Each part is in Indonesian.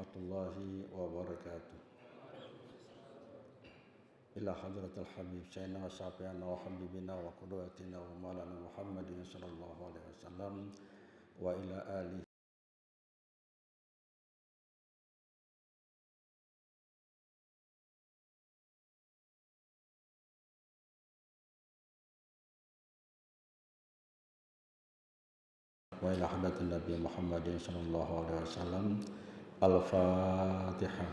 warahmatullahi wabarakatuh. Ila hadratil habib sayyidina wa syafi'ina wa habibina wa qudwatina wa maulana Muhammadin sallallahu alaihi wasallam wa ila alihi wa ila hadratin Nabi Muhammadin sallallahu alaihi wasallam. Al-Fatihah.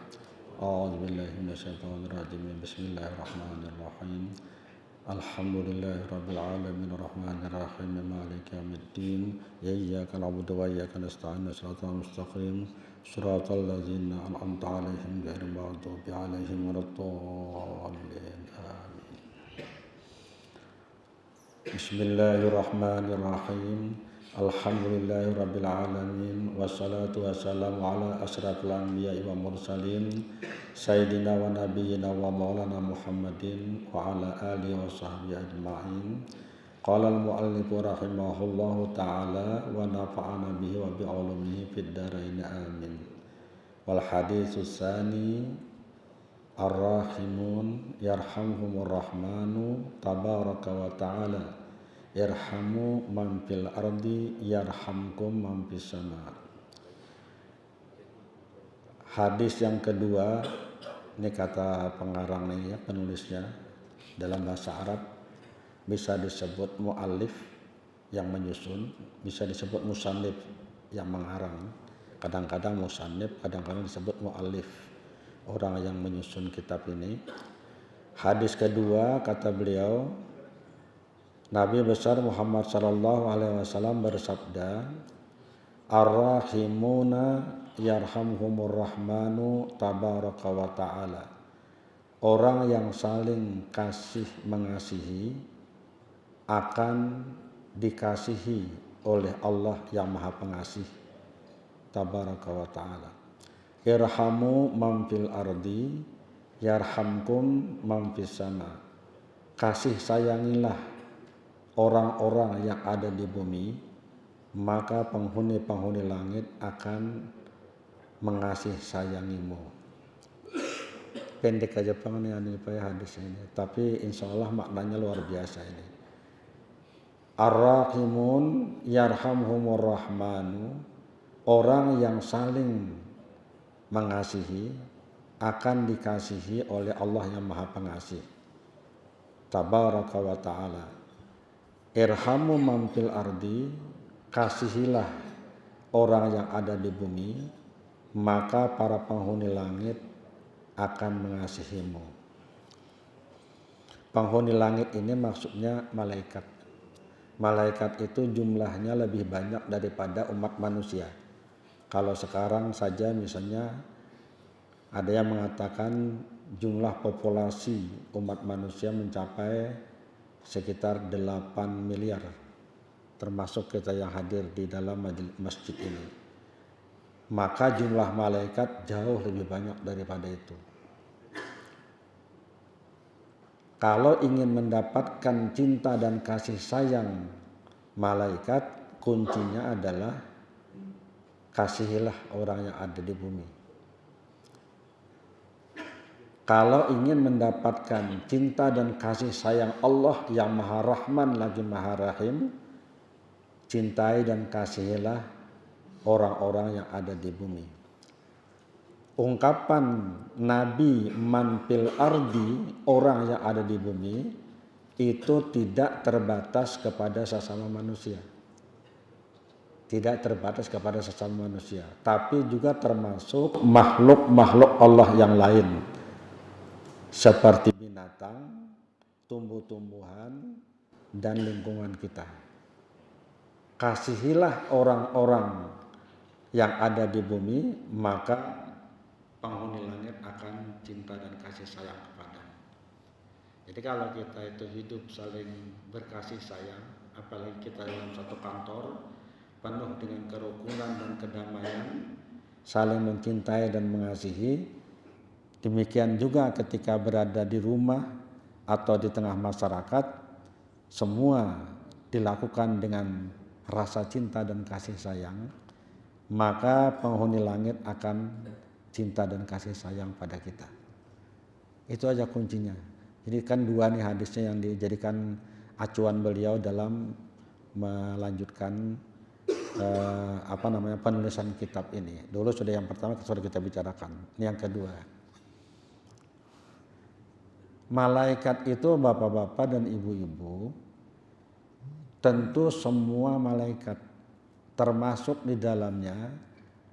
A'udzu billahi minasyaitonir rajim. Bismillahirrahmanirrahim. Alhamdulillahi rabbil alamin arrahmanir rahim maliki yaumiddin. Iyyaka na'budu wa iyyaka nasta'in shiratal mustaqim shiratal ladzina an'amta 'alaihim ghairil maghdubi 'alaihim waladdallin. Amin. Bismillahirrahmanirrahim. Alhamdulillahi rabbil alamin wassalatu wassalamu ala asyrafil anbiya'i wa mursalin sayyidina wa nabiyyina wa maulana Muhammadin wa ala alihi wa sahbihi ajma'in. Qala al-mu'allifu rahimahullahu ta'ala wa nafa'ana bihi wa bi'ulumihi fid dharain amin. Wal haditsus tsani ar-rahimun yarhamhumur rahmanu tabaraka wa ta'ala. Irhamu man fil ardi yarhamkum man fis sama. Hadis yang kedua, ini kata pengarang nih ya, penulisnya dalam bahasa Arab bisa disebut muallif yang menyusun, bisa disebut musannif yang mengarang. Kadang-kadang musannif, kadang-kadang disebut muallif, orang yang menyusun kitab ini. Hadis kedua kata beliau, Nabi besar Muhammad sallallahu alaihi wasallam bersabda, Ar-rahimuna yarhamhumur rahmanu tabaraka wa ta'ala. Orang yang saling kasih mengasihi akan dikasihi oleh Allah yang Maha Pengasih tabaraka wa ta'ala. Irhamu man fil ardi yarhamkum man fis sama. Kasih sayangilah orang-orang yang ada di bumi, maka penghuni-penghuni langit akan mengasihi sayangimu. Pendek aja pengen hadis ini, tapi insya Allah maknanya luar biasa ini. Ar-rahimun yarhamhumur rahmanu. Orang yang saling mengasihi akan dikasihi oleh Allah yang Maha Pengasih tabaraka wa ta'ala. Irhamu man fil ardi, kasihilah orang yang ada di bumi, maka para penghuni langit akan mengasihimu. Penghuni langit ini maksudnya malaikat. Malaikat itu jumlahnya lebih banyak daripada umat manusia. Kalau sekarang saja misalnya ada yang mengatakan jumlah populasi umat manusia mencapai sekitar 8 miliar, termasuk kita yang hadir di dalam masjid ini. Maka jumlah malaikat jauh lebih banyak daripada itu. Kalau ingin mendapatkan cinta dan kasih sayang malaikat, kuncinya adalah kasihilah orang yang ada di bumi. Kalau ingin mendapatkan cinta dan kasih sayang Allah yang Maha Rahman lagi Maha Rahim, cintai dan kasihilah orang-orang yang ada di bumi. Ungkapan Nabi man fil ardi, orang yang ada di bumi, itu tidak terbatas kepada sesama manusia. Tidak terbatas kepada sesama manusia, tapi juga termasuk makhluk-makhluk Allah yang lain. Seperti binatang, tumbuh-tumbuhan, dan lingkungan kita. Kasihilah orang-orang yang ada di bumi, maka penghuni langit akan cinta dan kasih sayang kepadamu. Jadi kalau kita itu hidup saling berkasih sayang, apalagi kita dalam satu kantor, penuh dengan kerukunan dan kedamaian, saling mencintai dan mengasihi. Demikian juga ketika berada di rumah atau di tengah masyarakat, semua dilakukan dengan rasa cinta dan kasih sayang, maka penghuni langit akan cinta dan kasih sayang pada kita. Itu aja kuncinya. Jadi kan dua nih hadisnya yang dijadikan acuan beliau dalam melanjutkan penulisan kitab ini. Dulu sudah yang pertama sudah kita bicarakan. Ini yang kedua. Malaikat itu bapak-bapak dan ibu-ibu, tentu semua malaikat, termasuk di dalamnya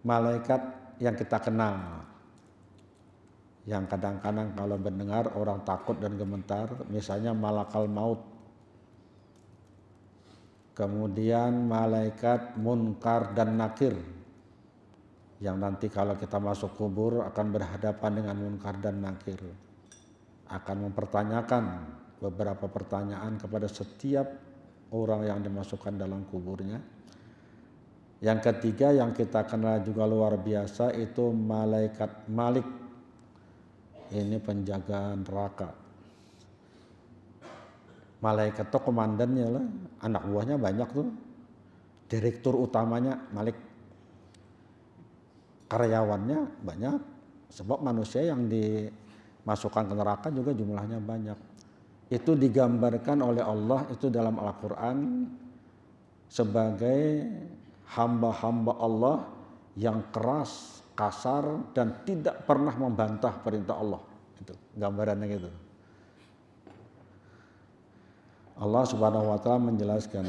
malaikat yang kita kenal, yang kadang-kadang kalau mendengar orang takut dan gemetar, misalnya malakal maut, kemudian malaikat munkar dan nakir, yang nanti kalau kita masuk kubur akan berhadapan dengan munkar dan nakir, akan mempertanyakan beberapa pertanyaan kepada setiap orang yang dimasukkan dalam kuburnya. Yang ketiga yang kita kenal juga luar biasa itu malaikat Malik. Ini penjaga neraka. Malaikat itu komandannya lah, anak buahnya banyak tuh. Direktur utamanya Malik. Karyawannya banyak, sebab manusia yang dimasukkan ke neraka juga jumlahnya banyak. Itu digambarkan oleh Allah itu dalam Al-Quran sebagai hamba-hamba Allah yang keras, kasar, dan tidak pernah membantah perintah Allah. Itu gambarannya gitu. Allah Subhanahu wa taala menjelaskan,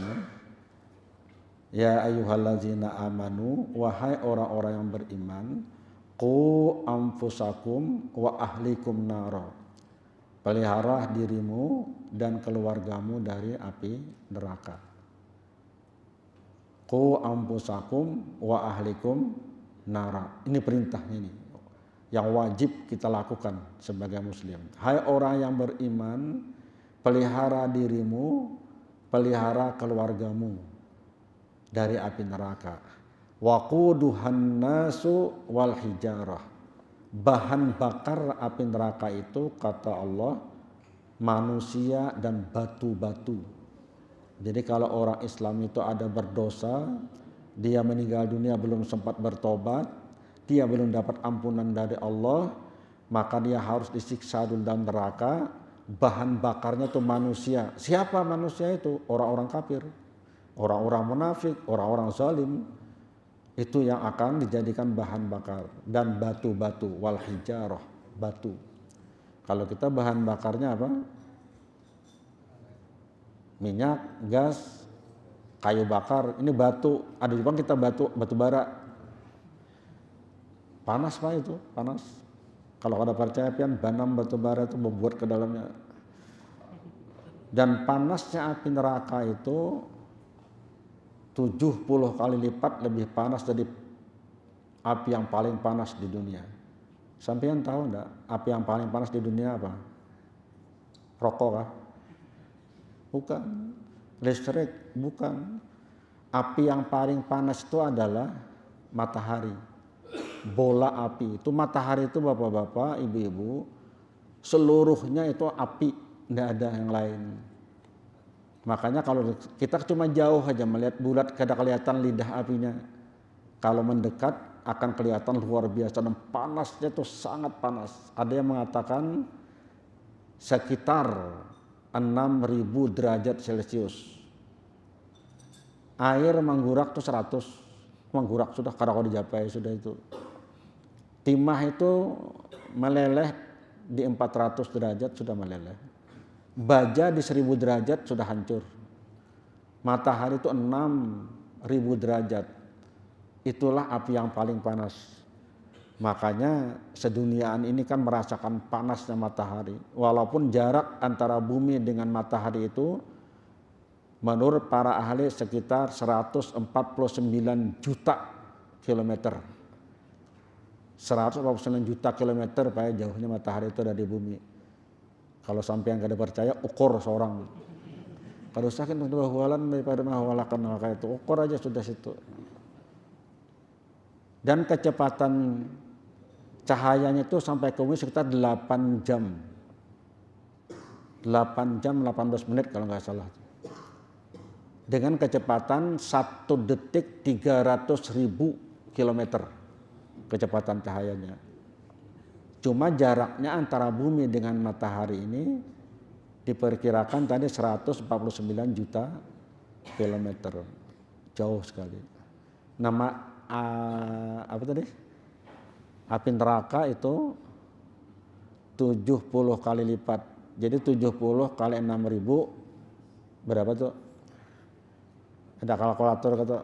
ya ayyuhallazina amanu, wahai orang-orang yang beriman, qu anfusakum wa ahlikum nara. Pelihara dirimu dan keluargamu dari api neraka. Qu anfusakum wa ahlikum nara. Ini perintahnya ini yang wajib kita lakukan sebagai muslim. Hai orang yang beriman, pelihara dirimu, pelihara keluargamu dari api neraka. Waquduhan nasu wal hijarah. Bahan bakar api neraka itu kata Allah manusia dan batu-batu. Jadi kalau orang Islam itu ada berdosa, dia meninggal dunia belum sempat bertobat, dia belum dapat ampunan dari Allah, maka dia harus disiksa dulu dalam neraka. Bahan bakarnya itu manusia. Siapa manusia itu? Orang-orang kafir, orang-orang munafik, orang-orang zalim. Itu yang akan dijadikan bahan bakar. Dan batu-batu, wal hijarah, batu. Kalau kita bahan bakarnya apa? Minyak, gas, kayu bakar, ini batu. Ada di Jepang kita batu bara. Panas Pak itu, panas. Kalau ada percaya pian banam batu bara itu membuat ke dalamnya. Dan panasnya api neraka itu 70 kali lipat lebih panas dari api yang paling panas di dunia. Sampean tahu enggak api yang paling panas di dunia apa? Rokok kah? Bukan. Listrik? Bukan. Api yang paling panas itu adalah matahari. Bola api. Itu matahari itu bapak-bapak, ibu-ibu, seluruhnya itu api, tidak ada yang lain. Makanya kalau kita cuma jauh aja melihat bulat, kada kelihatan lidah apinya. Kalau mendekat akan kelihatan luar biasa dan panasnya itu sangat panas. Ada yang mengatakan sekitar 6.000 derajat Celcius. Air menggurak tuh 100, menggurak sudah karena kalau dijapai sudah itu. Timah itu meleleh di 400 derajat sudah meleleh. Baja di 1000 derajat sudah hancur. Matahari itu 6.000 derajat. Itulah api yang paling panas. Makanya seduniaan ini kan merasakan panasnya matahari. Walaupun jarak antara bumi dengan matahari itu menurut para ahli sekitar 149 juta kilometer. 149 juta kilometer Pak, jauhnya matahari itu dari bumi. Kalau sampai yang kada percaya, ukur seorang. Kalau sakit untuk bahwalan daripada mahwalakan maka itu ukur aja sudah situ. Dan kecepatan cahayanya itu sampai ke bumi sekitar 8 jam. 8 jam 18 menit kalau nggak salah. Dengan kecepatan 1 detik 300.000 kilometer kecepatan cahayanya. Cuma jaraknya antara bumi dengan matahari ini diperkirakan tadi 149 juta kilometer. Jauh sekali. Nama apa tadi? Api neraka itu 70 kali lipat. Jadi 70 kali 6.000 berapa tuh? Ada kalkulator kata.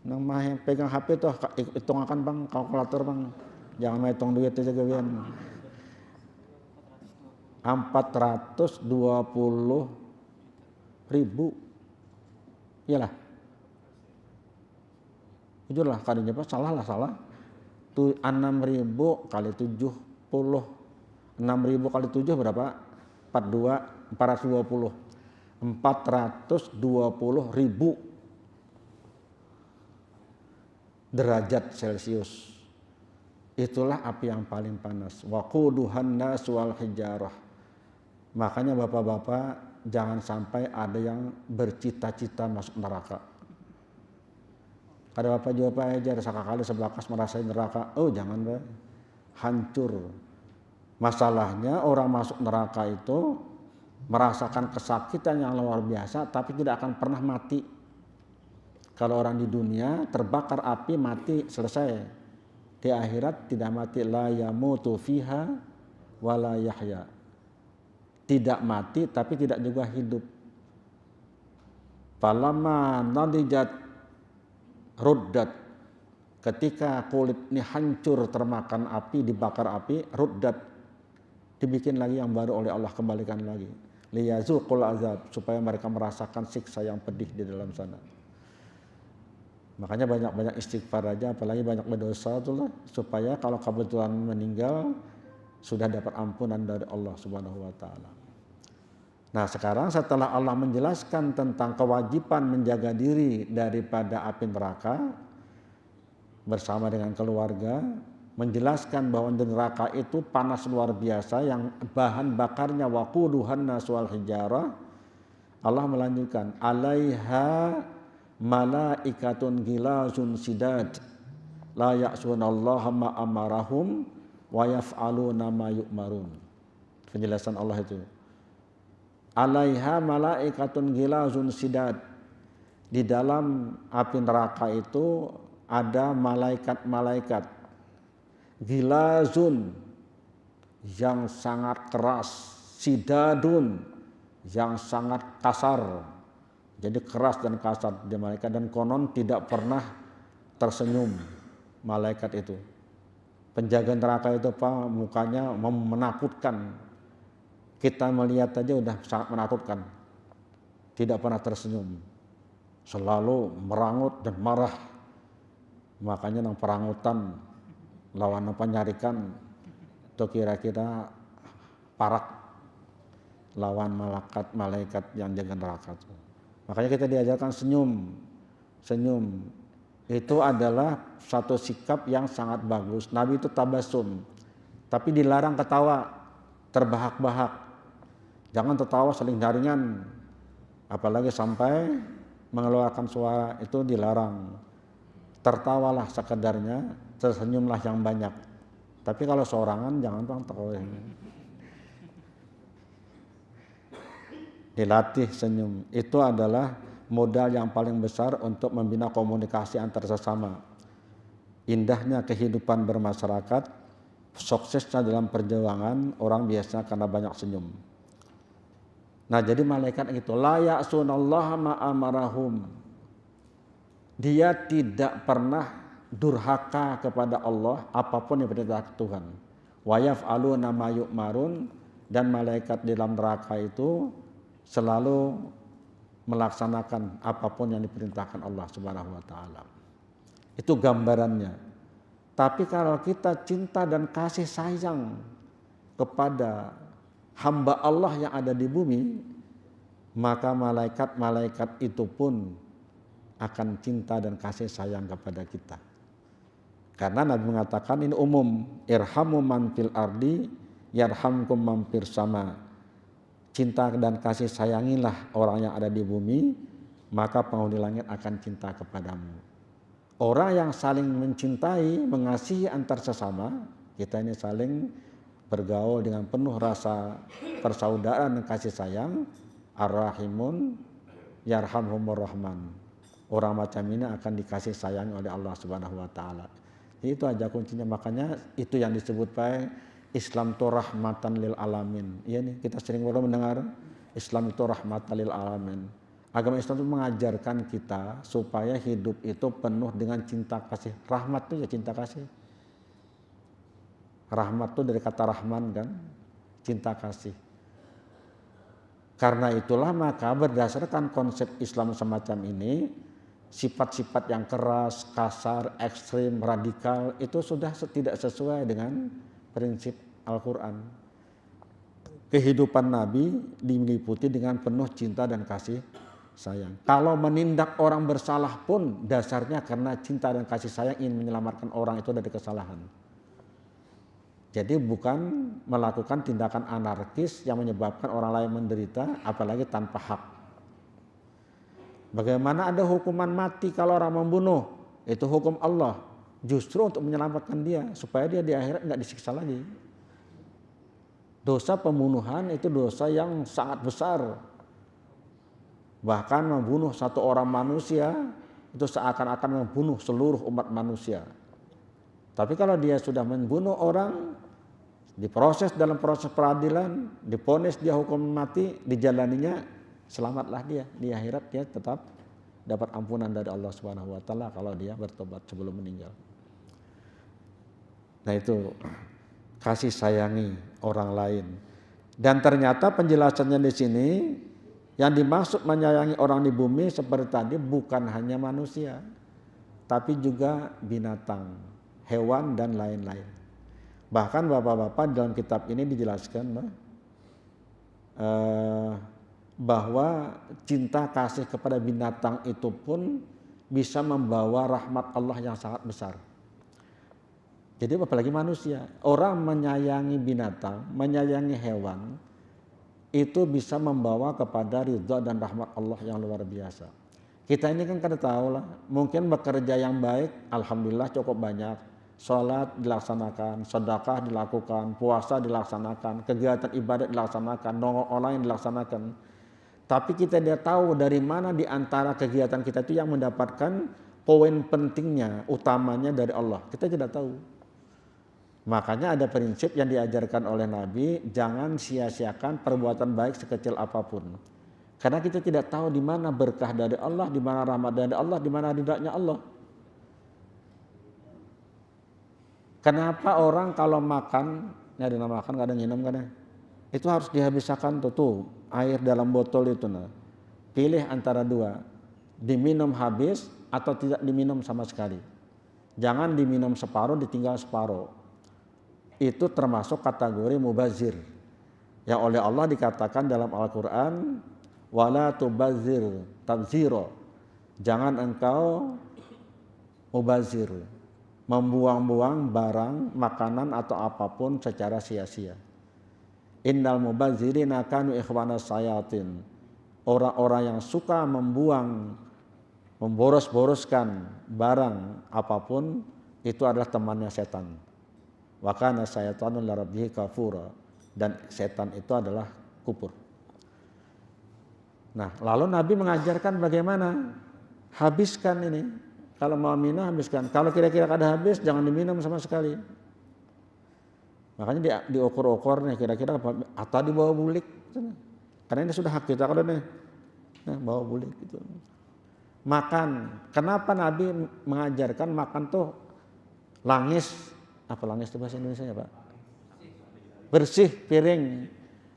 Nama yang pegang HP tuh hitung akan bang, kalkulator bang. Jangan main hitung duit aja gawian. 420.000. Iyalah. Jujur lah kadinya apa? Salah. 6.000 kali 70. 6.000 kali 7 berapa? 420. 420.000 derajat Celcius. Itulah api yang paling panas. Waquduhan nas wal hijarah. Makanya bapak-bapak jangan sampai ada yang bercita-cita masuk neraka. Ada bapak juga aja ada sekali sebelas merasain neraka. Oh jangan deh, hancur. Masalahnya orang masuk neraka itu merasakan kesakitan yang luar biasa, tapi tidak akan pernah mati. Kalau orang di dunia terbakar api mati selesai. Di akhirat tidak mati, la yamutu fiha wala yahya. Tidak mati tapi tidak juga hidup. Falamma nadijat ruddat, ketika kulit ini hancur termakan api, dibakar api, ruddat, dibikin lagi yang baru oleh Allah, kembalikan lagi. Liyazuqul azab, supaya mereka merasakan siksa yang pedih di dalam sana. Makanya banyak-banyak istighfar aja, apalagi banyak berdosa itulah, supaya kalau kebetulan meninggal sudah dapat ampunan dari Allah Subhanahu wa taala. Nah, sekarang setelah Allah menjelaskan tentang kewajiban menjaga diri daripada api neraka bersama dengan keluarga, menjelaskan bahwa di neraka itu panas luar biasa yang bahan bakarnya waquduhan nas wal hijarah. Allah melanjutkan, alaiha malaikatun ghilazun sidad la ya'sunallaha ma amarahum wa yaf'aluna ma yu'marun. Penjelasan Allah itu. Alaiha malaikatun ghilazun sidad. Di dalam api neraka itu ada malaikat-malaikat ghilazun yang sangat keras, sidadun yang sangat kasar. Jadi keras dan kasar di malaikat, dan konon tidak pernah tersenyum malaikat itu. Penjaga neraka itu Pak, mukanya menakutkan. Kita melihat aja udah sangat menakutkan. Tidak pernah tersenyum. Selalu merangut dan marah. Makanya nang perangutan lawan apa nyarikan itu kira-kira parak lawan malaikat yang jaga neraka itu. Makanya kita diajarkan senyum. Senyum itu adalah satu sikap yang sangat bagus. Nabi itu tabasum, tapi dilarang ketawa, terbahak-bahak. Jangan tertawa saling jaringan, apalagi sampai mengeluarkan suara, itu dilarang. Tertawalah sekedarnya, tersenyumlah yang banyak. Tapi kalau seorangan jangan bang tertawa. Dilatih senyum. Itu adalah modal yang paling besar untuk membina komunikasi antar sesama. Indahnya kehidupan bermasyarakat, suksesnya dalam perjuangan orang biasa karena banyak senyum. Nah, jadi malaikat itu la ya'sunallaha ma amarahum. Dia tidak pernah durhaka kepada Allah apapun yang diperintahkan Tuhan. Wa yaf'aluna ma yu'marun, dan malaikat di dalam neraka itu selalu melaksanakan apapun yang diperintahkan Allah Subhanahu wa taala. Itu gambarannya. Tapi kalau kita cinta dan kasih sayang kepada hamba Allah yang ada di bumi, maka malaikat-malaikat itu pun akan cinta dan kasih sayang kepada kita. Karena Nabi mengatakan ini umum, irhamu man fil ardi yarhamkum man fis sama. Cinta dan kasih sayangilah orang yang ada di bumi, maka penghuni langit akan cinta kepadamu. Orang yang saling mencintai, mengasihi antar sesama, Kita ini saling bergaul dengan penuh rasa persaudaraan dan kasih sayang. Ar-Rahimun yarhamhumur Rahman. Orang macam ini akan dikasih sayang oleh Allah Subhanahu wa taala. Itu aja kuncinya, makanya itu yang disebut Islam itu rahmatan lil alamin. Iya nih, kita sering mendengar Islam itu rahmatan lil alamin. Agama Islam itu mengajarkan kita supaya hidup itu penuh dengan cinta kasih. Rahmat itu ya cinta kasih. Rahmat itu dari kata rahman kan, cinta kasih. Karena itulah maka berdasarkan konsep Islam semacam ini, sifat-sifat yang keras, kasar, ekstrim, radikal itu sudah tidak sesuai dengan prinsip Al-Quran. Kehidupan Nabi diliputi dengan penuh cinta dan kasih sayang. Kalau menindak orang bersalah pun dasarnya karena cinta dan kasih sayang ingin menyelamatkan orang itu dari kesalahan. Jadi bukan melakukan tindakan anarkis yang menyebabkan orang lain menderita, apalagi tanpa hak. Bagaimana ada hukuman mati kalau orang membunuh? Itu hukum Allah. Justru untuk menyelamatkan dia, supaya dia di akhirat nggak disiksa lagi. Dosa pembunuhan itu dosa yang sangat besar. Bahkan membunuh satu orang manusia, itu seakan-akan membunuh seluruh umat manusia. Tapi kalau dia sudah membunuh orang, diproses dalam proses peradilan, diponis dia hukum mati, dijalaninya, selamatlah dia. Di akhirat dia tetap dapat ampunan dari Allah Subhanahu wa taala kalau dia bertobat sebelum meninggal. Nah itu kasih sayangi orang lain. Dan ternyata penjelasannya di sini yang dimaksud menyayangi orang di bumi seperti tadi bukan hanya manusia, tapi juga binatang, hewan dan lain-lain. Bahkan bapak-bapak dalam kitab ini dijelaskan bahwa cinta kasih kepada binatang itu pun bisa membawa rahmat Allah yang sangat besar. Jadi apalagi manusia, orang menyayangi binatang, menyayangi hewan, itu bisa membawa kepada ridha dan rahmat Allah yang luar biasa. Kita ini kan kada tahu lah, mungkin bekerja yang baik, alhamdulillah cukup banyak, sholat dilaksanakan, sedekah dilakukan, puasa dilaksanakan, kegiatan ibadat dilaksanakan, nongol online dilaksanakan. Tapi kita tidak tahu dari mana di antara kegiatan kita itu yang mendapatkan poin pentingnya, utamanya dari Allah. Kita tidak tahu. Makanya ada prinsip yang diajarkan oleh Nabi, jangan sia-siakan perbuatan baik sekecil apapun. Karena kita tidak tahu di mana berkah dari Allah, di mana rahmat dari Allah, di mana ridhanya Allah. Kenapa orang kalau makan, ini ada makan kadang minum kadang, itu harus dihabiskan tuh air dalam botol itu. Nah. Pilih antara dua, diminum habis atau tidak diminum sama sekali. Jangan diminum separuh, ditinggal separuh. Itu termasuk kategori mubazir. Yang oleh Allah dikatakan dalam Al-Quran, wala tubazir tabziro. Jangan engkau mubazir, membuang-buang barang, makanan atau apapun secara sia-sia. Innal mubazirina kanu ikhwanas sayatin. Orang-orang yang suka membuang, memboros-boroskan barang apapun, itu adalah temannya setan. Wa kana syaitanu lirabbihi kafura, dan setan itu adalah kufur. Nah, lalu Nabi mengajarkan bagaimana habiskan ini. Kalau mau minum habiskan. Kalau kira-kira kada habis jangan diminum sama sekali. Makanya diukur-ukur nih kira-kira atau dibawa bulik. Karena ini sudah hak kita kalau nih. Nah, bawa bulik gitu. Makan. Kenapa Nabi mengajarkan makan tuh langis? Apa langis itu bahasa Indonesia ya Pak? Bersih piring.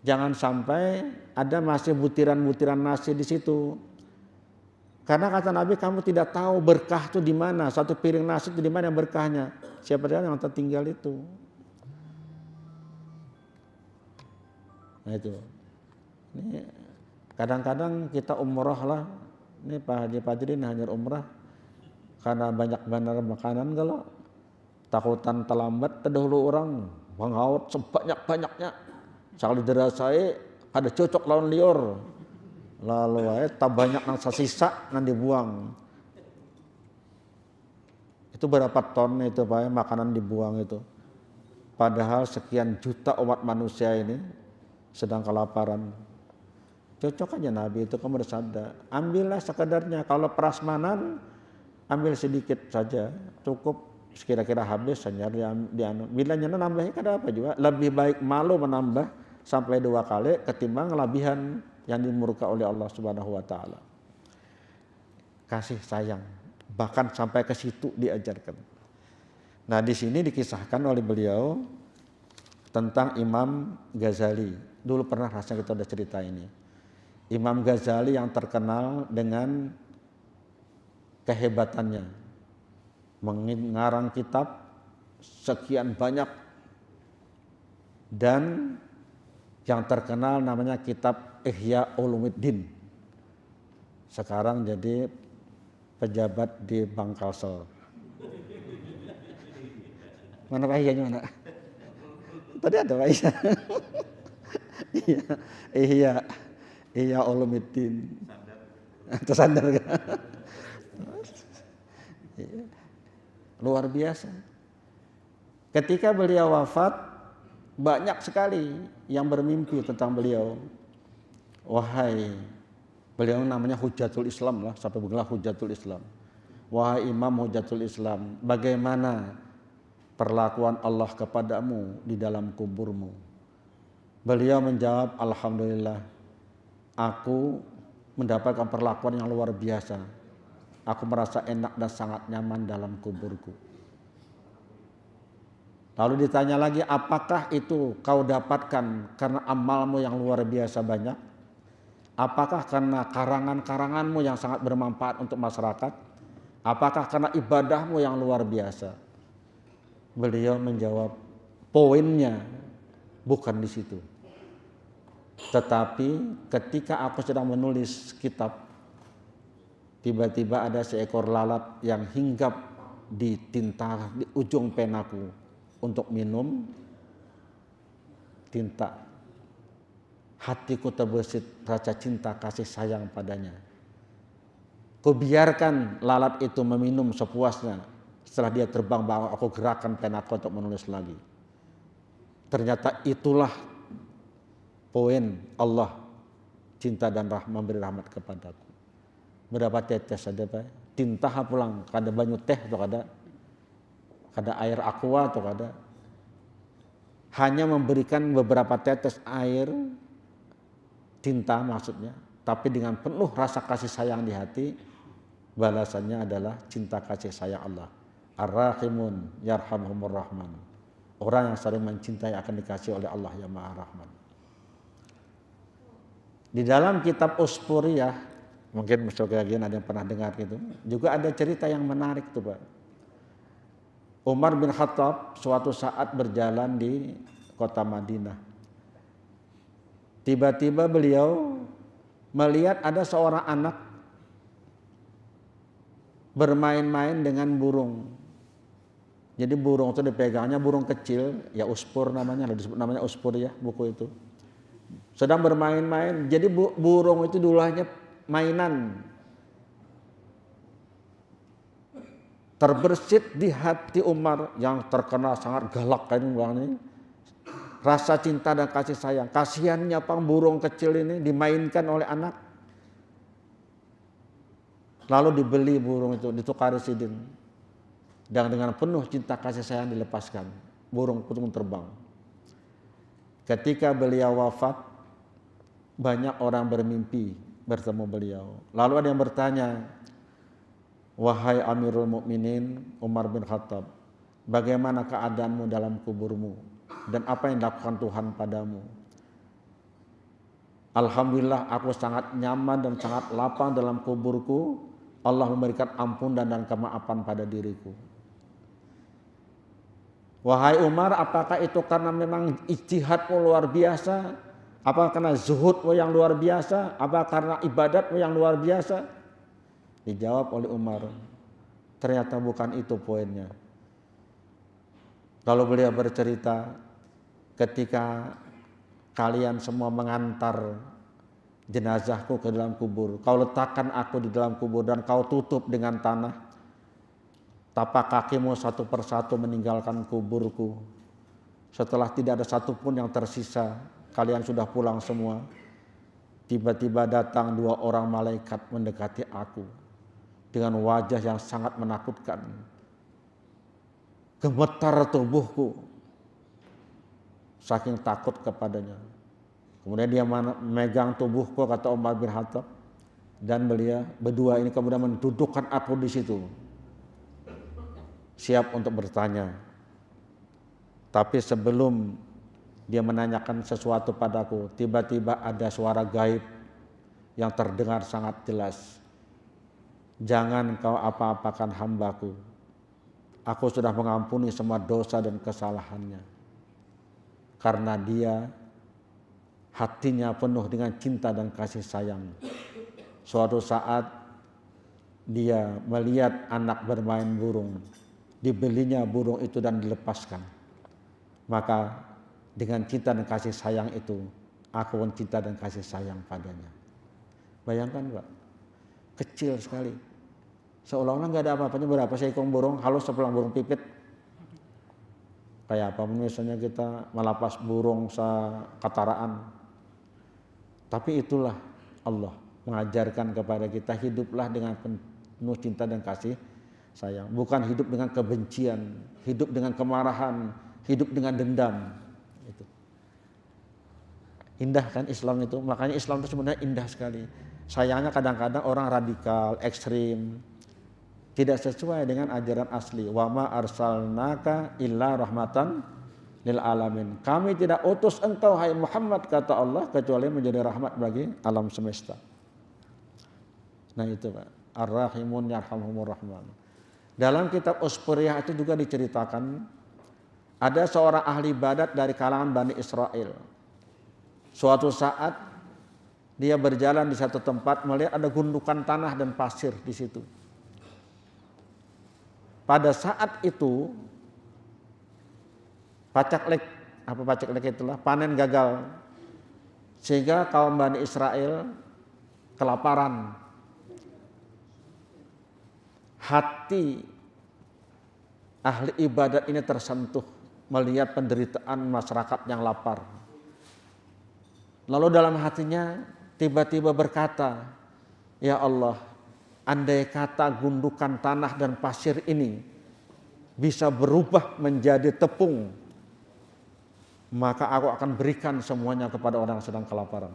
Jangan sampai ada masih butiran-butiran nasi di situ. Karena kata Nabi kamu tidak tahu berkah itu di mana. Satu piring nasi itu di mana yang berkahnya. Siapa tahu yang tertinggal itu. Nah itu. Ini kadang-kadang kita umrah lah. Ini Pak Haji Fajri hanya umrah. Karena banyak bandar makanan kalau takutan terlambat terdahulu orang mengaut sebanyak-banyaknya. Sekali dirasai ada cocok lawan liur. Lalu tak banyak nang sisa nang dibuang. Itu berapa ton itu Pak makanan dibuang itu. Padahal sekian juta umat manusia ini sedang kelaparan. Cocok aja Nabi itu kamu bersabda, ambillah sekadarnya. Kalau prasmanan, ambil sedikit saja, cukup kira-kira habis saja. Bila nyana nambahnya kada apa juga. Lebih baik malu menambah sampai 2 kali ketimbang kelebihan yang dimurka oleh Allah Subhanahu wa taala. Kasih sayang, bahkan sampai ke situ diajarkan. Nah, di sini dikisahkan oleh beliau tentang Imam Ghazali. Dulu pernah rasanya kita udah cerita ini. Imam Ghazali yang terkenal dengan kehebatannya, mengarang kitab sekian banyak, dan yang terkenal namanya kitab Ihya Ulumuddin. Sekarang jadi pejabat di Bangkalsel. Mana Pak Ihyanya mana? Tadi ada Pak Ihya. Ihya Ulumuddin. Tersandar kan? Luar biasa. Ketika beliau wafat, banyak sekali yang bermimpi tentang beliau. Wahai, beliau namanya Hujatul Islam lah, sampai bergelar Hujatul Islam. Wahai Imam Hujatul Islam, bagaimana perlakuan Allah kepadamu di dalam kuburmu? Beliau menjawab, alhamdulillah, aku mendapatkan perlakuan yang luar biasa. Aku merasa enak dan sangat nyaman dalam kuburku. Lalu ditanya lagi, apakah itu kau dapatkan karena amalmu yang luar biasa banyak? Apakah karena karangan-karanganmu yang sangat bermanfaat untuk masyarakat? Apakah karena ibadahmu yang luar biasa? Beliau menjawab, poinnya bukan di situ. Tetapi ketika aku sedang menulis kitab, tiba-tiba ada seekor lalat yang hinggap di tinta di ujung penaku untuk minum tinta. Hatiku terbesit rasa cinta kasih sayang padanya. Kubiarkan lalat itu meminum sepuasnya. Setelah dia terbang, bawa aku gerakan penaku untuk menulis lagi. Ternyata itulah poin Allah, cinta dan memberi rahmat kepadaku. Berapa tetes saja Pak? Tinta pulang, kada banyu teh atau kada air aqua atau kada. Hanya memberikan beberapa tetes air tinta maksudnya, tapi dengan penuh rasa kasih sayang di hati, balasannya adalah cinta kasih sayang Allah. Ar-Rahimun yarhamhumur Rahman. Orang yang saling mencintai akan dikasih oleh Allah yang Maha Rahman. Di dalam kitab Uspuriyah, mungkin sebagian ada yang pernah dengar gitu, juga ada cerita yang menarik tuh Pak. Umar bin Khattab suatu saat berjalan di kota Madinah. Tiba-tiba beliau melihat ada seorang anak bermain-main dengan burung. Jadi burung itu dipegangnya burung kecil, ya uspur namanya, disebut namanya uspur ya buku itu. Sedang bermain-main, jadi burung itu dulunya mainan. Terbersit di hati Umar yang terkenal sangat galak kan ini. Rasa cinta dan kasih sayang. Kasihannya pang burung kecil ini dimainkan oleh anak. Lalu dibeli burung itu, ditukari sidin. Dan dengan penuh cinta kasih sayang dilepaskan. Burung pun terbang. Ketika beliau wafat, banyak orang bermimpi bertemu beliau. Lalu ada yang bertanya, wahai Amirul Mukminin Umar bin Khattab, bagaimana keadaanmu dalam kuburmu? Dan apa yang dilakukan Tuhan padamu? Alhamdulillah aku sangat nyaman dan sangat lapang dalam kuburku. Allah memberikan ampunan dan kemaafan pada diriku. Wahai Umar, apakah itu karena memang ijtihadmu luar biasa? Apa karena zuhudmu yang luar biasa? Apa karena ibadatmu yang luar biasa? Dijawab oleh Umar, ternyata bukan itu poinnya. Lalu beliau bercerita, ketika kalian semua mengantar jenazahku ke dalam kubur, kau letakkan aku di dalam kubur dan kau tutup dengan tanah. Tapak kakimu satu persatu meninggalkan kuburku. Setelah tidak ada satupun yang tersisa, kalian sudah pulang semua. Tiba-tiba datang 2 orang malaikat mendekati aku dengan wajah yang sangat menakutkan. Gemetar tubuhku saking takut kepadanya. Kemudian dia memegang tubuhku, kata Umar bin Khattab, dan berdua ini kemudian mendudukkan aku di situ, siap untuk bertanya. Tapi sebelum dia menanyakan sesuatu padaku, tiba-tiba ada suara gaib yang terdengar sangat jelas. Jangan kau apa-apakan hambaku. Aku sudah mengampuni semua dosa dan kesalahannya. Karena dia hatinya penuh dengan cinta dan kasih sayang. Suatu saat dia melihat anak bermain burung. Dibelinya burung itu dan dilepaskan. Maka dengan cinta dan kasih sayang itu, aku pun cinta dan kasih sayang padanya. Bayangkan Pak, kecil sekali. Seolah-olah gak ada apa-apanya, berapa seekor burung, halus sepulang burung pipit. Kayak apa misalnya kita melapas burung sekataraan. Tapi itulah Allah mengajarkan kepada kita, hiduplah dengan penuh cinta dan kasih sayang. Bukan hidup dengan kebencian, hidup dengan kemarahan, hidup dengan dendam. Itu indah kan Islam itu. Makanya Islam itu sebenarnya indah sekali. Sayangnya kadang-kadang orang radikal, ekstrim, tidak sesuai dengan ajaran asli. Wa ma arsalnaka illa rahmatan lil alamin. Kami tidak utus engkau hai Muhammad, kata Allah, kecuali menjadi rahmat bagi alam semesta. Nah itu Pak, ar-rahimun yarhamhumur rahman. Dalam kitab Usfuriyah itu juga diceritakan ada seorang ahli ibadat dari kalangan Bani Israel. Suatu saat dia berjalan di satu tempat, melihat ada gundukan tanah dan pasir di situ. Pada saat itu pacaklek itulah panen gagal, sehingga kaum Bani Israel kelaparan. Hati ahli ibadat ini tersentuh melihat penderitaan masyarakat yang lapar. Lalu dalam hatinya tiba-tiba berkata, ya Allah, andai kata gundukan tanah dan pasir ini bisa berubah menjadi tepung, maka aku akan berikan semuanya kepada orang yang sedang kelaparan.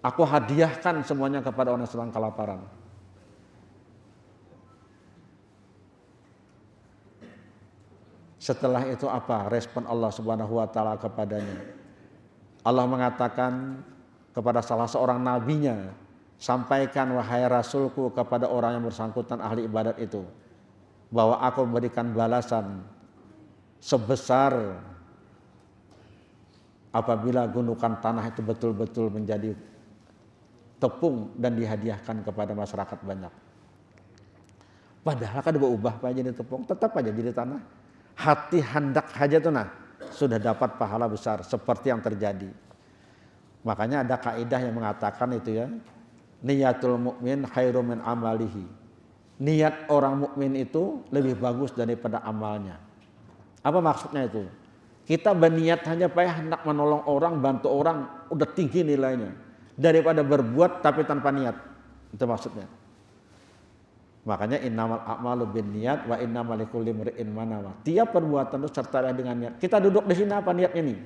Aku hadiahkan semuanya kepada orang yang sedang kelaparan. Setelah itu apa respon Allah Subhanahu wa taala kepadanya? Allah mengatakan kepada salah seorang nabinya, sampaikan wahai Rasulku kepada orang yang bersangkutan ahli ibadat itu, bahwa aku memberikan balasan sebesar apabila gundukan tanah itu betul-betul menjadi tepung dan dihadiahkan kepada masyarakat banyak. Padahal kan berubah Pak jadi tepung, tetap aja jadi tanah. Hati hendak saja tuh sudah dapat pahala besar seperti yang terjadi. Makanya ada kaidah yang mengatakan itu ya, niyatul mukmin khairum min amalihi. Niat orang mukmin itu lebih bagus daripada amalnya. Apa maksudnya itu? Kita berniat hanya supaya hendak menolong orang, bantu orang, udah tinggi nilainya daripada berbuat tapi tanpa niat. Itu maksudnya. Makanya innamal a'malu binniyat wa innamal likulli imri'in ma nawa. Tiap perbuatan itu sertai dengan niat. Kita duduk di sini apa niatnya nih?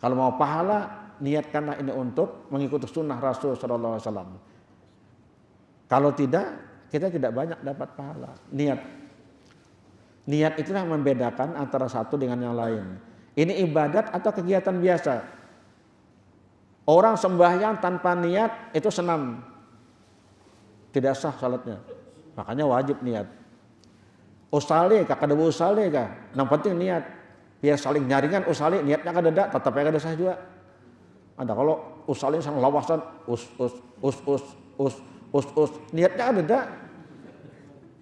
Kalau mau pahala, niatkanlah ini untuk mengikuti sunnah Rasul sallallahu alaihi wasallam. Kalau tidak, kita tidak banyak dapat pahala. Niat itulah yang membedakan antara satu dengan yang lain. Ini ibadat atau kegiatan biasa. Orang sembahyang tanpa niat itu senam. Tidak sah salatnya. Makanya wajib niat. Usale kah, kada usale kah? Yang penting niat. Biar saling nyaringan usale niatnya kada ada, tetap kada sah juga. Ada kalau usale sang lawasan us niatnya ada.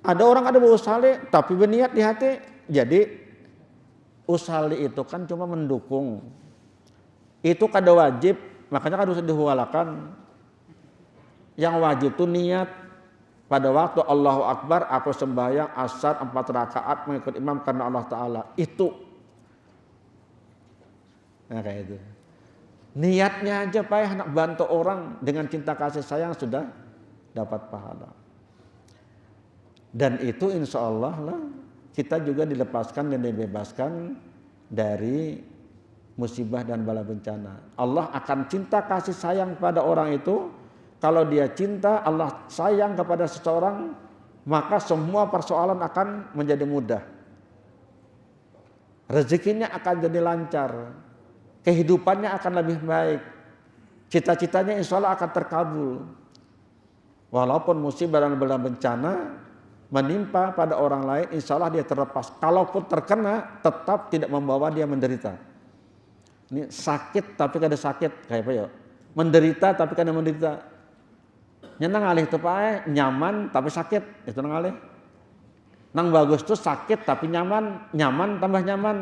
Ada orang ada usale tapi berniat di hati. Jadi usale itu kan cuma mendukung. Itu kada wajib, makanya kada usah dihualakan. Yang wajib itu niat. Pada waktu Allahu Akbar aku sembahyang asar 4 rakaat mengikut imam karena Allah Ta'ala. Itu Nah kayak itu. Niatnya aja Pak ya, nak bantu orang dengan cinta kasih sayang sudah dapat pahala. Dan itu insya Allah lah kita juga dilepaskan dan dibebaskan dari musibah dan bala bencana. Allah akan cinta kasih sayang pada orang itu. Kalau dia cinta, Allah sayang kepada seseorang, maka semua persoalan akan menjadi mudah. Rezekinya akan jadi lancar. Kehidupannya akan lebih baik. Cita-citanya insya Allah akan terkabul. Walaupun musibah dan bala bencana menimpa pada orang lain, insya Allah dia terlepas. Kalaupun terkena, tetap tidak membawa dia menderita. Ini sakit tapi kada sakit, kayak apa ya? Menderita tapi kada menderita. Nyenang alih itu Pak, nyaman tapi sakit, itu nang alih. Nang bagus tuh sakit tapi nyaman, nyaman tambah nyaman.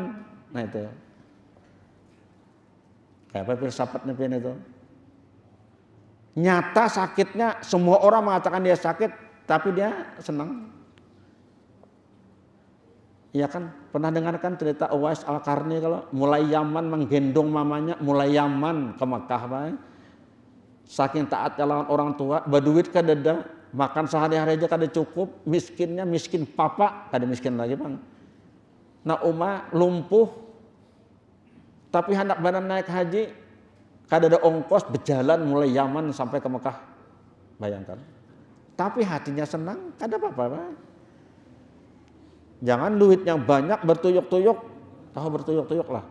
Nah itu. Kayak apa filsafatnya pian itu? Nyata sakitnya, semua orang mengatakan dia sakit, tapi dia senang. Iya kan, pernah dengarkan cerita Uwais Al-Qarni kalau mulai Yaman menggendong mamanya, mulai Yaman ke Mekah Pak. Saking taatnya lawan orang tua, berduit kadada, makan sehari-hari aja kada cukup, miskinnya miskin papa, kada miskin lagi Bang. Nah Uma lumpuh, tapi hendak badan naik haji, kada ada ongkos berjalan mulai Yaman sampai ke Mekah, bayangkan. Tapi hatinya senang, kada apa-apa Pak. Jangan duit yang banyak bertuyuk-tuyuk, tahu bertuyuk-tuyuk lah.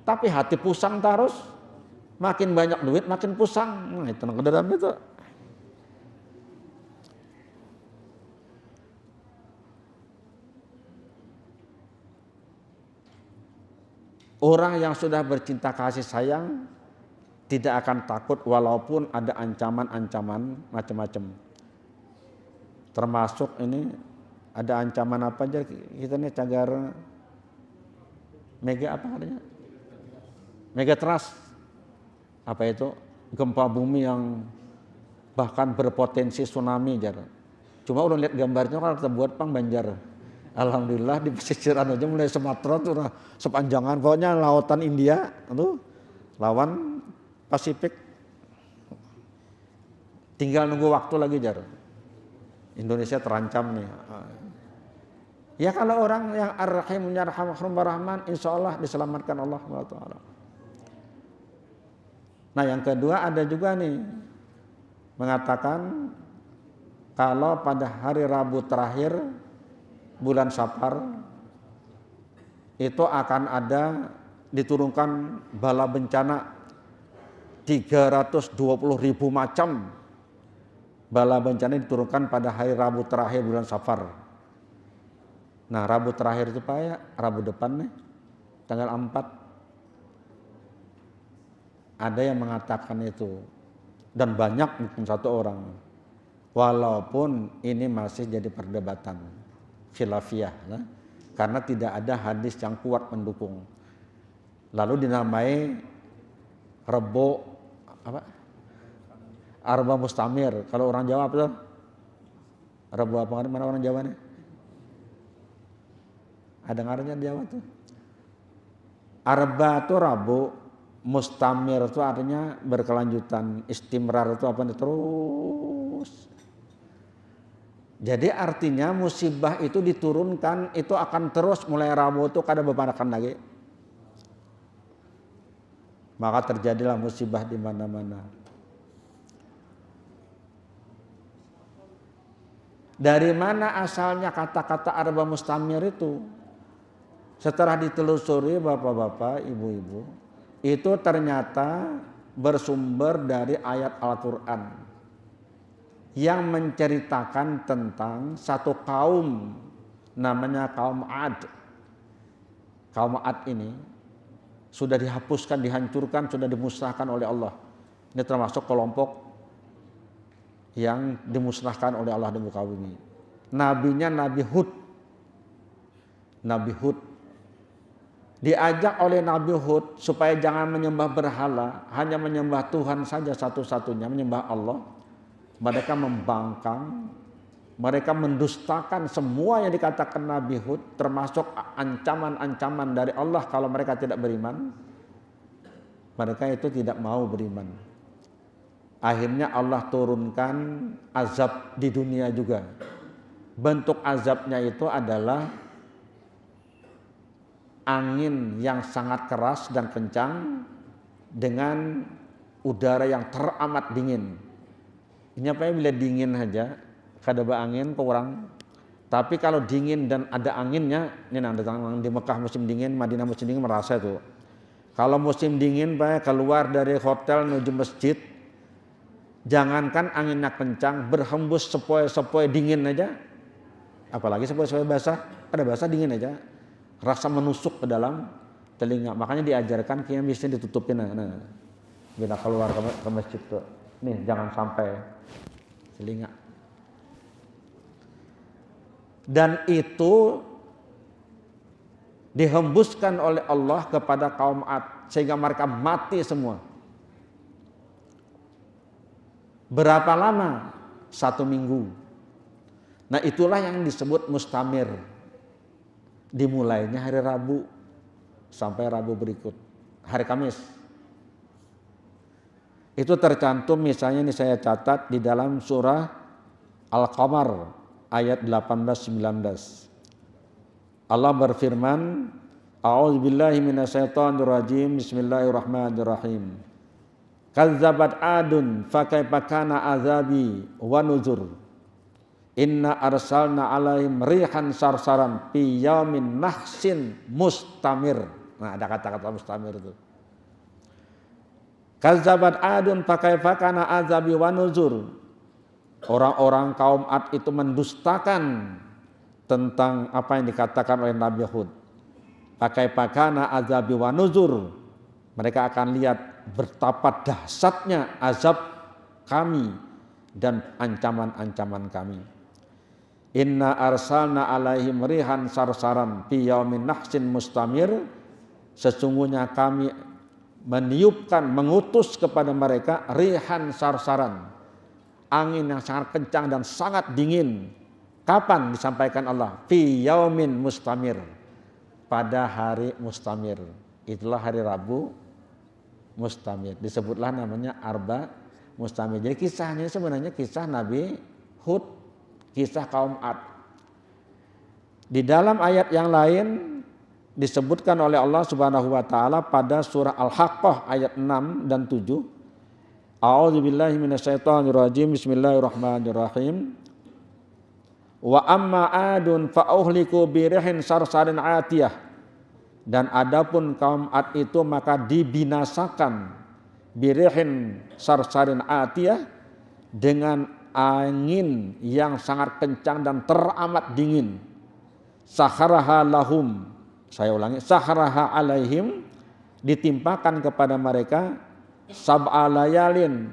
Tapi hati pusang terus. Makin banyak duit, makin pusang. Nah, itu ke dalam itu. Orang yang sudah bercinta kasih sayang tidak akan takut walaupun ada ancaman-ancaman macam-macam. Termasuk ini ada ancaman apa aja kita nih cagar mega apa adanya? Megatrust. Apa itu? Gempa bumi yang bahkan berpotensi tsunami jar. Cuma udah lihat gambarnya kan kita buat Pang Banjar. Alhamdulillah di pesisiran aja mulai Sumatera tuh sepanjangan pokoknya lautan India itu lawan Pasifik. Tinggal nunggu waktu lagi jar. Indonesia terancam nih. Ya kalau orang yang Ar-Rahim Ar-Rahman insyaallah diselamatkan Allah Taala. Nah yang kedua ada juga nih mengatakan kalau pada hari Rabu terakhir bulan Safar itu akan ada diturunkan bala bencana 320.000 macam bala bencana diturunkan pada hari Rabu terakhir bulan Safar. Nah Rabu terakhir itu Pak ya, Rabu depan nih tanggal 4. Ada yang mengatakan itu dan banyak bukan satu orang. Walaupun ini masih jadi perdebatan khilafiyah ya, karena tidak ada hadis yang kuat mendukung. Lalu dinamai Rebo apa? Arba Mustamir. Kalau orang Jawa apa tuh? Rebo apa mana orang Jawa nih? Ada ngarannya di Jawa tuh. Arba itu Rabu, mustamir itu artinya berkelanjutan, istimrar itu apa nih terus. Jadi artinya musibah itu diturunkan itu akan terus mulai Rabu itu kada bebanakan lagi. Maka terjadilah musibah di mana-mana. Dari mana asalnya kata-kata arba mustamir itu? Setelah ditelusuri bapak-bapak, ibu-ibu, itu ternyata bersumber dari ayat Al-Quran yang menceritakan tentang satu kaum namanya kaum Ad. Kaum Ad ini sudah dihapuskan, dihancurkan, sudah dimusnahkan oleh Allah. Ini termasuk kelompok yang dimusnahkan oleh Allah di muka bumi. Nabinya Nabi Hud. Nabi Hud diajak oleh Nabi Hud supaya jangan menyembah berhala, hanya menyembah Tuhan saja satu-satunya, menyembah Allah. Mereka membangkang, mereka mendustakan semua yang dikatakan Nabi Hud, termasuk ancaman-ancaman dari Allah kalau mereka tidak beriman. Mereka itu tidak mau beriman. Akhirnya Allah turunkan azab di dunia juga. Bentuk azabnya itu adalah angin yang sangat keras dan kencang dengan udara yang teramat dingin. Ini apa ya, bila dingin saja, kada angin kurang. Tapi kalau dingin dan ada anginnya, ini nanti di Mekah musim dingin, Madinah musim dingin merasa itu. Kalau musim dingin, Pak, keluar dari hotel menuju masjid, jangankan anginnya kencang, berhembus sepoi-sepoi dingin aja. Apalagi sepoi-sepoi basah, ada basah dingin aja. Rasa menusuk ke dalam telinga. Makanya diajarkan kayaknya bisa ditutupin. Nah, bila keluar ke masjid tuh, nih jangan sampai telinga. Dan itu dihembuskan oleh Allah kepada kaum Ad sehingga mereka mati semua. Berapa lama? 1 minggu. Nah itulah yang disebut mustamir. Dimulainya hari Rabu sampai Rabu berikut, hari Kamis. Itu tercantum misalnya ini saya catat di dalam surah Al-Qamar ayat 18-19. Allah berfirman, A'udzubillahi minasyaitonirrajim, Bismillahirrahmanirrahim. Kazzabat adun fakaifa kana azabi wa nuzur. Inna arsalna alaihim rihan sarsaran fi yaumin nahsin mustamir. Nah, ada kata-kata mustamir itu. Kazzabat adun fakaifa kana azabi wa nuzur. Orang-orang kaum Ad itu mendustakan tentang apa yang dikatakan oleh Nabi Hud. Fakaifa kana azabi wa nuzur. Mereka akan lihat betapa dahsyatnya azab kami dan ancaman-ancaman kami. Inna arsalna alaihim rihan sarsaran fi yaumin nahsin mustamir. Sesungguhnya kami meniupkan, mengutus kepada mereka rihan sarsaran, angin yang sangat kencang dan sangat dingin. Kapan disampaikan Allah? Fi yaumin mustamir, pada hari mustamir. Itulah hari Rabu mustamir. Disebutlah namanya Arba mustamir. Jadi kisahnya sebenarnya kisah Nabi Hud, kisah kaum Ad. Di dalam ayat yang lain disebutkan oleh Allah Subhanahu wa taala pada surah Al-Haqqah ayat 6 dan 7. A'udzubillahi minasyaitonirrajim. Bismillahirrahmanirrahim. Wa amma adun fa uhliku birihin sarsarin atiyah. Dan adapun kaum Ad itu maka dibinasakan birihin sarsarin atiyah, dengan angin yang sangat kencang dan teramat dingin. Sakharaha lahum, saya ulangi, sakharaha alaihim, ditimpakan kepada mereka sab'a layalin,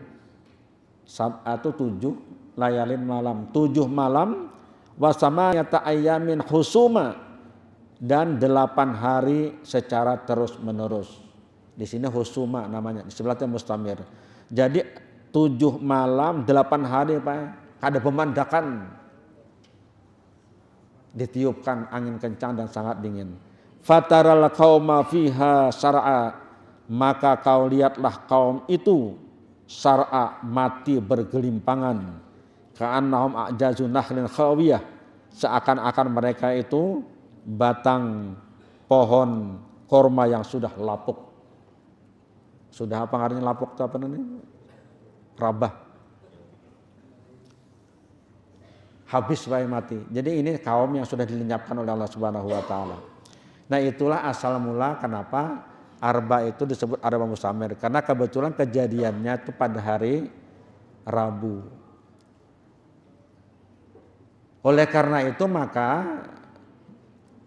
sab'a itu 7 layalin malam, 7 malam, wasamaniyata ayyamin husuma, dan 8 hari secara terus menerus. Di sini husuma namanya, di sebelahnya mustamir. Jadi 7 malam 8 hari Pak, ada pemandakan, ditiupkan angin kencang dan sangat dingin. Fataral qauma fiha sar'a, maka kau lihatlah kaum itu sar'a, mati bergelimpangan. Ka'annahum a'jazu nakhlin khawiyah, seakan-akan mereka itu batang pohon korma yang sudah lapuk. Sudah apa artinya lapuk itu apa namanya? Rabah. Habis baik mati. Jadi ini kaum yang sudah dilenyapkan oleh Allah Subhanahu wa taala. Nah, itulah asal mula kenapa Arba itu disebut Arba mustamir, karena kebetulan kejadiannya itu pada hari Rabu. Oleh karena itu maka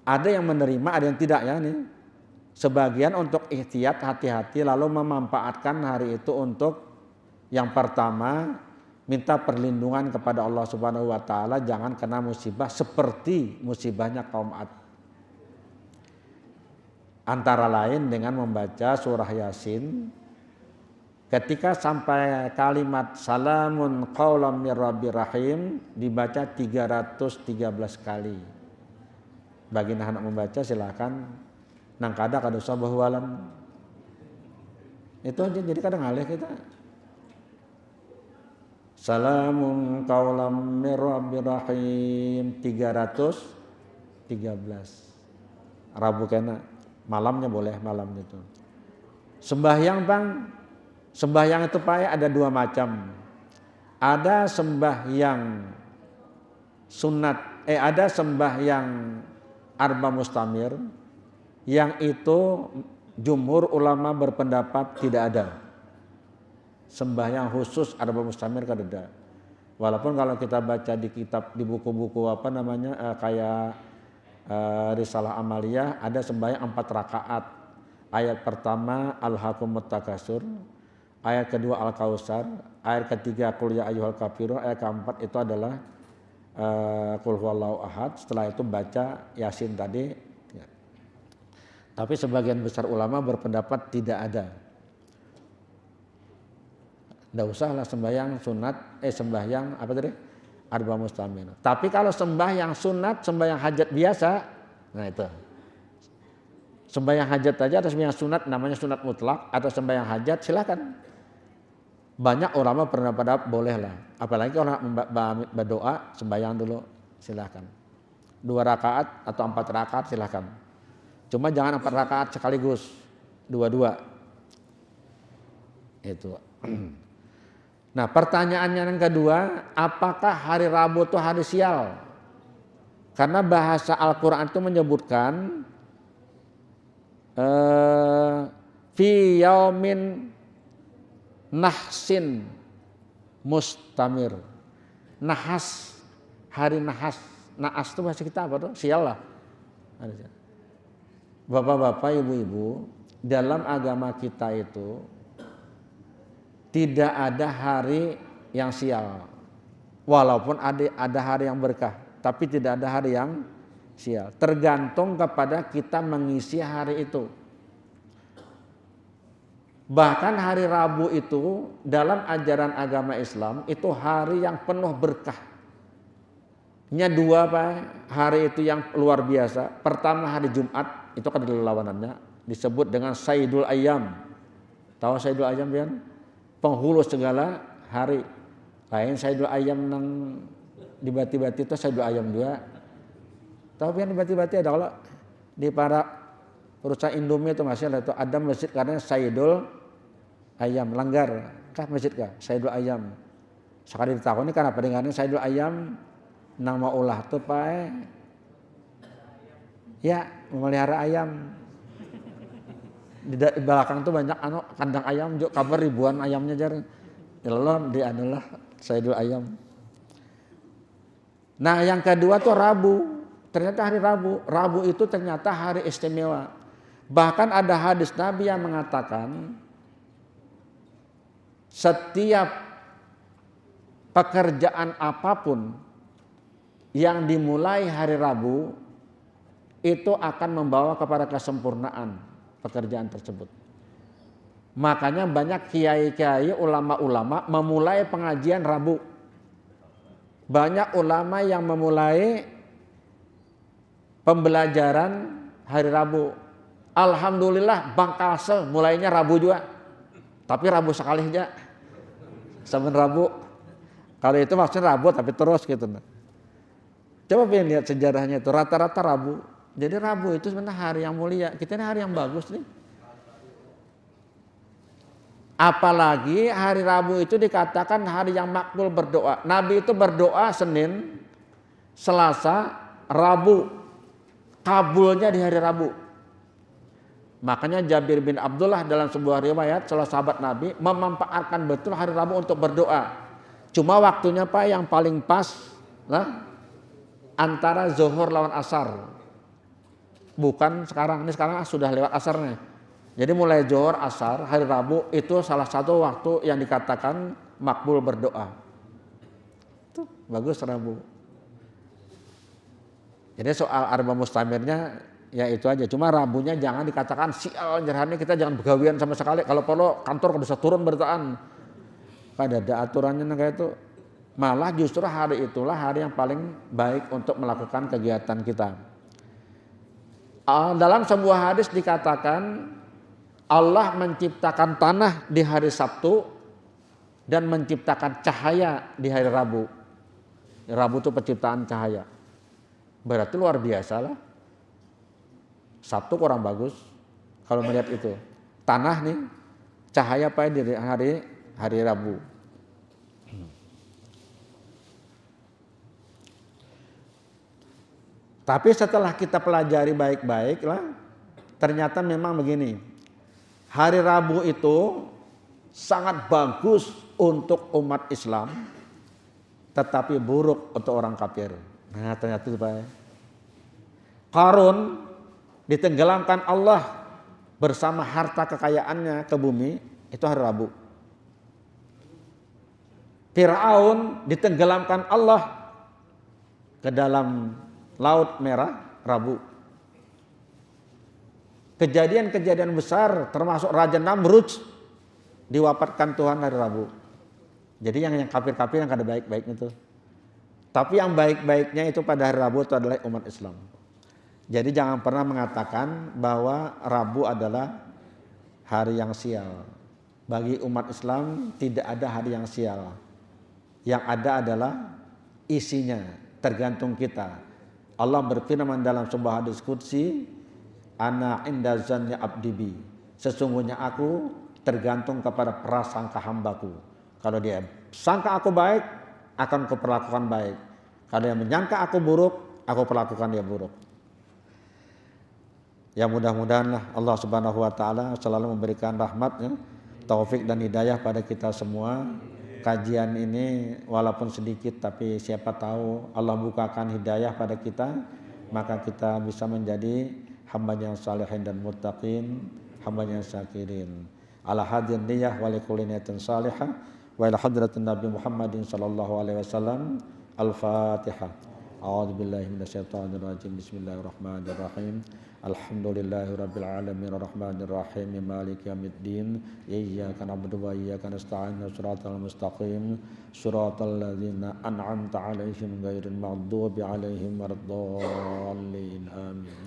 ada yang menerima, ada yang tidak ya nih. Sebagian untuk ihtiyat, hati-hati, lalu memanfaatkan hari itu untuk yang pertama minta perlindungan kepada Allah Subhanahu wa taala jangan kena musibah seperti musibahnya kaum Ad. Antara lain dengan membaca surah Yasin Ketika sampai kalimat salamun qaulam mir rabbir rahim dibaca 313 kali. Bagi anak membaca silakan nang kada usah bahwalan. Itu aja, jadi kadang alih kita. Salamun qaulam mir rabbir rahim 313. Rabu kena, malamnya boleh malam itu. Sembahyang Bang, sembahyang itu Pak ada dua macam. Ada sembahyang sunat, ada sembahyang arba mustamir yang itu jumhur ulama berpendapat tidak ada. Sembahyang khusus arba mustamir kan ada. Walaupun kalau kita baca di kitab di buku-buku apa namanya kayak Risalah Amaliyah ada sembahyang 4 rakaat. Ayat pertama Alhaqumut Takasur, ayat kedua Al-Kausar, ayat ketiga Qul ya ayyuhal kafirun, ayat keempat itu adalah Qul huwallahu ahad. Setelah itu baca Yasin tadi. Ya. Tapi sebagian besar ulama berpendapat tidak ada. Tidak usahlah sembahyang sunat, sembahyang apa tadi? Arba mustamir. Tapi kalau sembahyang sunat, sembahyang hajat biasa, nah itu. Sembahyang hajat aja atau sembahyang sunat namanya sunat mutlak atau sembahyang hajat silakan. Banyak ulama berpendapat boleh lah. Apalagi kalau berdoa sembahyang dulu silakan. 2 rakaat atau 4 rakaat silakan. Cuma jangan 4 rakaat sekaligus, 2-2. Itu. Nah pertanyaannya yang kedua, apakah hari Rabu itu hari sial? Karena bahasa Al-Quran itu menyebutkan fi yaumin nahsin mustamir. Nahas, hari nahas. Nahas itu bahasa kita apa tuh? Sial lah. Bapak-bapak, ibu-ibu, dalam agama kita itu tidak ada hari yang sial. Walaupun ada hari yang berkah, tapi tidak ada hari yang sial. Tergantung kepada kita mengisi hari itu. Bahkan hari Rabu itu dalam ajaran agama Islam itu hari yang penuh berkah. Nya 2 Pak, hari itu yang luar biasa. Pertama hari Jumat, itu kan lawanannya disebut dengan Sayyidul Ayyam. Tahu Sayyidul Ayyam pian? Penghulu segala hari. Lain Sayyidul Ayyam nang di bati-bati itu Sayyidul Ayyam 2. Tahu pian di bati-bati ada kalau di para perusahaan Indomie itu masih ada masjid karena Sayyidul Ayyam langgar kah masjid kah Sayyidul Ayyam. Sekali ditakoni kan apa dengannya Sayyidul Ayyam nang mau ulah tuh Pak. Ya, memelihara ayam. Di belakang tuh banyak kandang ayam, kabar ribuan ayamnya jar. Jelon di adalah Sayyidul Ayyam. Nah, yang kedua tuh Rabu. Ternyata hari Rabu. Rabu itu ternyata hari istimewa. Bahkan ada hadis Nabi yang mengatakan setiap pekerjaan apapun yang dimulai hari Rabu itu akan membawa kepada kesempurnaan pekerjaan tersebut. Makanya banyak kiai-kiai, ulama-ulama memulai pengajian Rabu. Banyak ulama yang memulai pembelajaran hari Rabu. Alhamdulillah Bang Kalsel mulainya Rabu juga. Tapi Rabu sekali aja. Saben Rabu. Kalau itu maksudnya Rabu tapi terus gitu. Coba pengen lihat sejarahnya itu rata-rata Rabu. Jadi Rabu itu sebenarnya hari yang mulia. Kita ini hari yang bagus nih. Apalagi hari Rabu itu dikatakan hari yang makbul berdoa. Nabi itu berdoa Senin, Selasa, Rabu. Kabulnya di hari Rabu. Makanya Jabir bin Abdullah dalam sebuah riwayat salah sahabat Nabi memanfaatkan betul hari Rabu untuk berdoa. Cuma waktunya Pak yang paling pas lah antara zuhur lawan asar. Bukan sekarang, ini sekarang sudah lewat asarnya. Jadi mulai zuhur asar hari Rabu itu salah satu waktu yang dikatakan makbul berdoa. Itu bagus Rabu. Jadi soal arba mustamirnya ya itu aja. Cuma Rabunya jangan dikatakan sial hari kita jangan begawian sama sekali. Kalau perlu kantor bisa turun bertaan. Kan ada aturannya kayak itu. Malah justru hari itulah hari yang paling baik untuk melakukan kegiatan kita. Dalam sebuah hadis dikatakan Allah menciptakan tanah di hari Sabtu dan menciptakan cahaya di hari Rabu. Rabu itu penciptaan cahaya. Berarti luar biasa lah. Sabtu kurang bagus kalau melihat itu. Tanah nih cahaya apa di hari Rabu. Tapi setelah kita pelajari baik-baik lah, ternyata memang begini. Hari Rabu itu sangat bagus untuk umat Islam, tetapi buruk untuk orang kafir. Nah ternyata itu Pak. Qarun ditenggelamkan Allah bersama harta kekayaannya ke bumi, itu hari Rabu. Fir'aun ditenggelamkan Allah ke dalam Laut Merah, Rabu. Kejadian-kejadian besar termasuk Raja Namrud diwafatkan Tuhan hari Rabu. Jadi yang kafir-kafir yang kada baik-baiknya itu. Tapi yang baik-baiknya itu pada hari Rabu itu adalah umat Islam. Jadi jangan pernah mengatakan bahwa Rabu adalah hari yang sial. Bagi umat Islam tidak ada hari yang sial. Yang ada adalah isinya, tergantung kita. Allah berfirman dalam sebuah hadis qudsi, ana inda zanni abdi bi. Sesungguhnya aku tergantung kepada prasangka hambaku. Kalau dia sangka aku baik, akan kuperlakukan baik. Kalau dia menyangka aku buruk, aku perlakukan dia buruk. Ya mudah-mudahan Allah Subhanahu wa taala selalu memberikan rahmat-Nya, taufik dan hidayah pada kita semua. Kajian ini walaupun sedikit tapi siapa tahu Allah bukakan hidayah pada kita, maka kita bisa menjadi hamba yang salihin dan muttaqin, hamba yang syakirin. Ala hadin niyah wa likulli niyatin salihah wa ila hadratin Nabi Muhammadin sallallahu alaihi wasallam. Al-Fatihah. A'udzu billahi minasyaitonir rajim. Bismillahirrahmanirrahim. Alhamdulillahi rabbil alamin arrahmanir rahim maliki yaumiddin. Iyyaka na'budu wa iyyaka nasta'in. Shiratal mustaqim. Shiratal ladzina an'amta 'alaihim ghairil maghdubi 'alaihim waladdallin. Amin.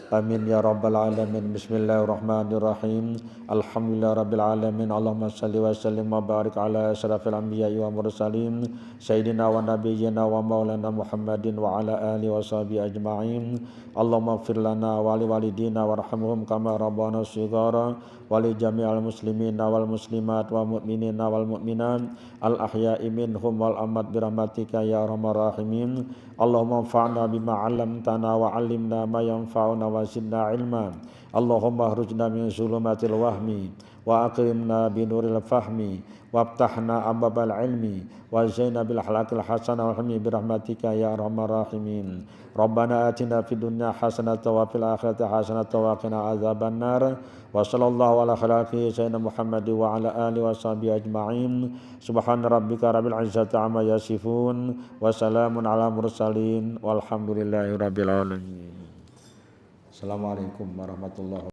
Amin ya rabbal alamin. Bismillahirrahmanirrahim. Alhamdulillah rabbil alamin. Allahumma salli wa sallim wa barik ala asyrafil anbiya'i wa mursalin sayyidina wa nabiyyina wa maulana Muhammadin wa ala alihi wa sahbihi ajma'in. Allahumma ighfir lana wa li walidina warhamhum kama rabbana shighara wa li jami'al muslimina wal muslimat wa mu'minina wal mu'minat al ahya'i minhum wal amwat bi rahmatika ya arhamar rahimin. Allahumma anfa'na bima 'allamtana wa 'allimna ma yanfa'una wa zidna ilma. Allahumma akhrujna min zulumatil wahmi wa akrimna bi nuril fahmi waftahna abwabal ilmi wa zaina bil akhlaqil hasanah wa hamdi bi rahmatika ya arhamar rahimin. Rabbana atina fid dunya hasanatan wa fil akhirati hasanatan wa qina adzabannar. Wa sallallahu ala khalaqi sayyidina Muhammad wa ala alihi wa sahbihi ajma'in. Subhana rabbika rabbil izzati amma yasifun wa salamun ala mursalin walhamdulillahi rabbil alamin. Assalamualaikum warahmatullahi wabarakatuh.